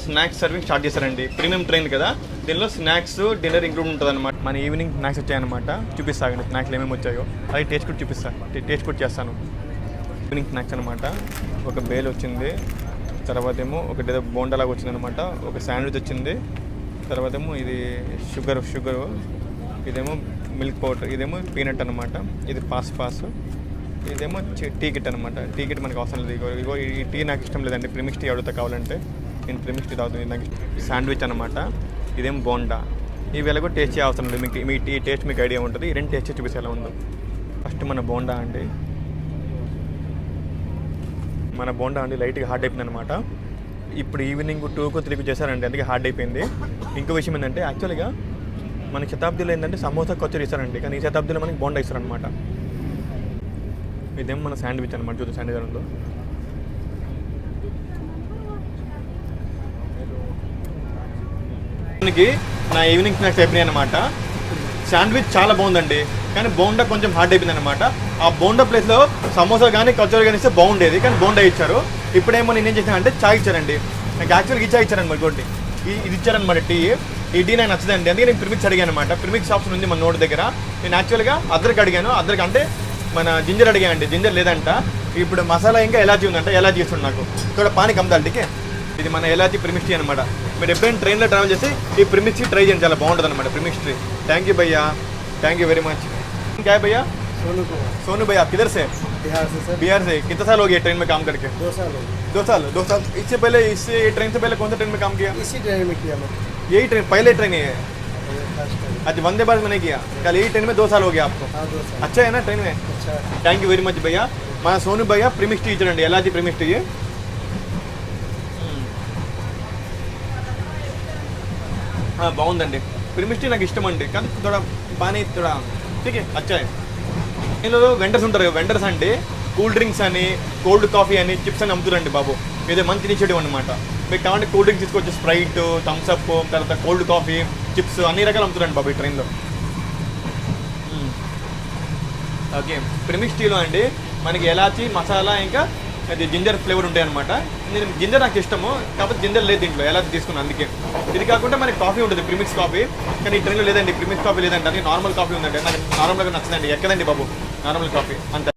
Snacks serving start చేశారండి. Premium train కదా, దీనిలో స్నాక్స్ డిన్నర్ ఇంక్లూడ్ ఉంటుంది అనమాట. మన ఈవినింగ్ స్నాక్స్ వచ్చాయన్నమాట. చూపిస్తాను స్నాక్స్లు ఏమేమి వచ్చాయో, అది టేస్ట్ కూడా చూపిస్తాను, టేస్ట్ కూడా చేస్తాను. ఈవినింగ్ స్నాక్స్ అనమాట. ఒక బేల్ వచ్చింది, తర్వాత ఏమో ఒకటి ఏదో బోండాలాగా వచ్చింది అనమాట. ఒక శాండ్విచ్ వచ్చింది, తర్వాత ఏమో ఇది షుగరు, ఇదేమో మిల్క్ పౌడర్, ఇదేమో పీనట్ అనమాట. ఇది పాస్, ఇదేమో టీ కిట్ అనమాట. టీ కిట్ మనకు అవసరం లేదు. ఇగో ఈ టీ నాకు ఇష్టం లేదండి, ప్రిమిక్స్ టీ అడుగుతా కావాలంటే. నేను ప్రిమిక్స్ టీ తాగుతుంది, నాకు శాండ్విచ్ అనమాట. ఇదేమో బోండా. ఇవి ఎలా కూడా టేస్ట్ అవసరం లేదు, మీ టీ టేస్ట్ మీకు ఐడియా ఉంటుంది. ఈ రెండు టేస్ట్ చూపిస్తే ఎలా ఉందో. ఫస్ట్ మన బోండా అండి, లైట్గా హార్డ్ అయిపోయింది అనమాట. ఇప్పుడు ఈవినింగ్ 2కు 3కు చేశారండి, అందుకే హార్డ్ అయిపోయింది. ఇంకో విషయం ఏంటంటే, యాక్చువల్గా మనకి శతాబ్దిలో ఏంటంటే సమోసా కచోరీ ఇస్తారండి, కానీ ఈ శతాబ్దిలో మనకి బోండా ఇస్తారనమాట. ఇదేమో మన శాండ్విచ్ అనమాట. చూద్దాం శాండ్విచ్ ఉందో. నా ఈవినింగ్ స్నాక్స్ అయిపోయినాయి అనమాట. శాండ్విచ్ చాలా బాగుందండి, కానీ బోండా కొంచెం హార్డ్ అయిపోయింది అనమాట. ఆ బోండా ప్లేస్లో సమోసా కానీ కచోరీ కానీ ఇస్తే బాగుండేది, కానీ బోండా ఇచ్చారు. ఇప్పుడేమో నేను ఏం చేశాను అంటే చాయ్ ఇచ్చారండి. నాకు యాక్చువల్గా ఈ చాయ్ ఇచ్చారనమాట. ఇంకోటి ఇది ఇచ్చారనమాట టీ. ఈ టీ నాకు నచ్చదండి, అందుకే నేను ప్రిమిక్స్ అడిగాను అనమాట. ప్రిమిక్స్ ఆప్షన్ ఉంది మన నోటి దగ్గర. నేను యాక్చువల్గా అద్దరికి అడిగాను, అద్దరికి అంటే మన జింజర్ అడిగానండి, జింజర్ లేదంట. ఇప్పుడు మసాలా ఇంకా ఎలాచీ ఉందంట, ఎలాచీ ఇస్తుంది నాకు. ఇక్కడ పానీ కమ్దాల్టీకే. ఇది మన ఎలాచీ ప్రిమిక్స్ టీ అనమాట. మీరు ఎప్పుడైనా ట్రైన్లో ట్రావెల్ చేసి ఈ ప్రిమిక్స్ టీ ట్రై చేయండి, చాలా బాగుంటుంది అనమాట ప్రిమిక్స్ టీ. థ్యాంక్ యూ భయ్యా, థ్యాంక్ यू वेरी मच. क्या है भैया? सोनू भैया. किधर से? बिहार से. कितना साल हो गया ट्रेन में काम करके? 2 साल. 2 साल. इससे पहले इससे ट्रेन से पहले कौन सा ट्रेन में काम किया? इसी ट्रेन में किया मैं. यही ट्रेन पहले ट्रेन है? अच्छा, वंदे भारत में नहीं किया, कल यही ट्रेन में 2 साल हो गया आपको? हाँ, 2 साल. अच्छा है ना ट्रेन में? अच्छा. थैंक यू वेरी मच भैया. మన సోను భయ్య ప్రిమిక్స్ టీ ఇచ్చారండి, ఎలాంటి ప్రిమిక్స్ టీ. బాగుందండి ప్రిమిక్స్ టీ, నాకు ఇష్టం అండి, కానీ थोड़ा पानी थोड़ा ठीक है, अच्छा है. ఇందులో వెండర్స్ ఉంటారు కదా, వెండర్స్ అంటే కూల్ డ్రింక్స్ అని, కోల్డ్ కాఫీ అని, చిప్స్ అని అమ్ముతారండి బాబు. ఇదే మంచి ఇనిషియేటివ్ అనమాట. మీకు కావాలంటే కూల్ డ్రింక్స్ తీసుకోవచ్చు, స్ప్రైట్, థమ్స్అప్, తర్వాత కోల్డ్ కాఫీ, చిప్స్ అన్ని రకాలు అమ్ముతారండి బాబు ఈ ట్రైన్లో. ఓకే, ప్రిమిక్స్ టీలో అండి మనకి ఎలాచి, మసాలా, ఇంకా అది జింజర్ ఫ్లేవర్ ఉంటాయి అనమాట. నేను జింజర్ నాకు ఇష్టము, కాకపోతే జింజర్ లేదు దీంట్లో, ఎలాచి తీసుకున్నాను అందుకే. ఇది కాకుండా మనకి కాఫీ ఉంటుంది, ప్రిమిక్స్ కాఫీ, కానీ ఈ ట్రైన్లో లేదండి, ప్రిమిక్స్ కాఫీ లేదండి. అది నార్మల్ కాఫీ ఉందండి, నాకు నార్మల్గా నచ్చదండి, ఎక్కదండి బాబు నార్మల్ కాఫీ అంతే.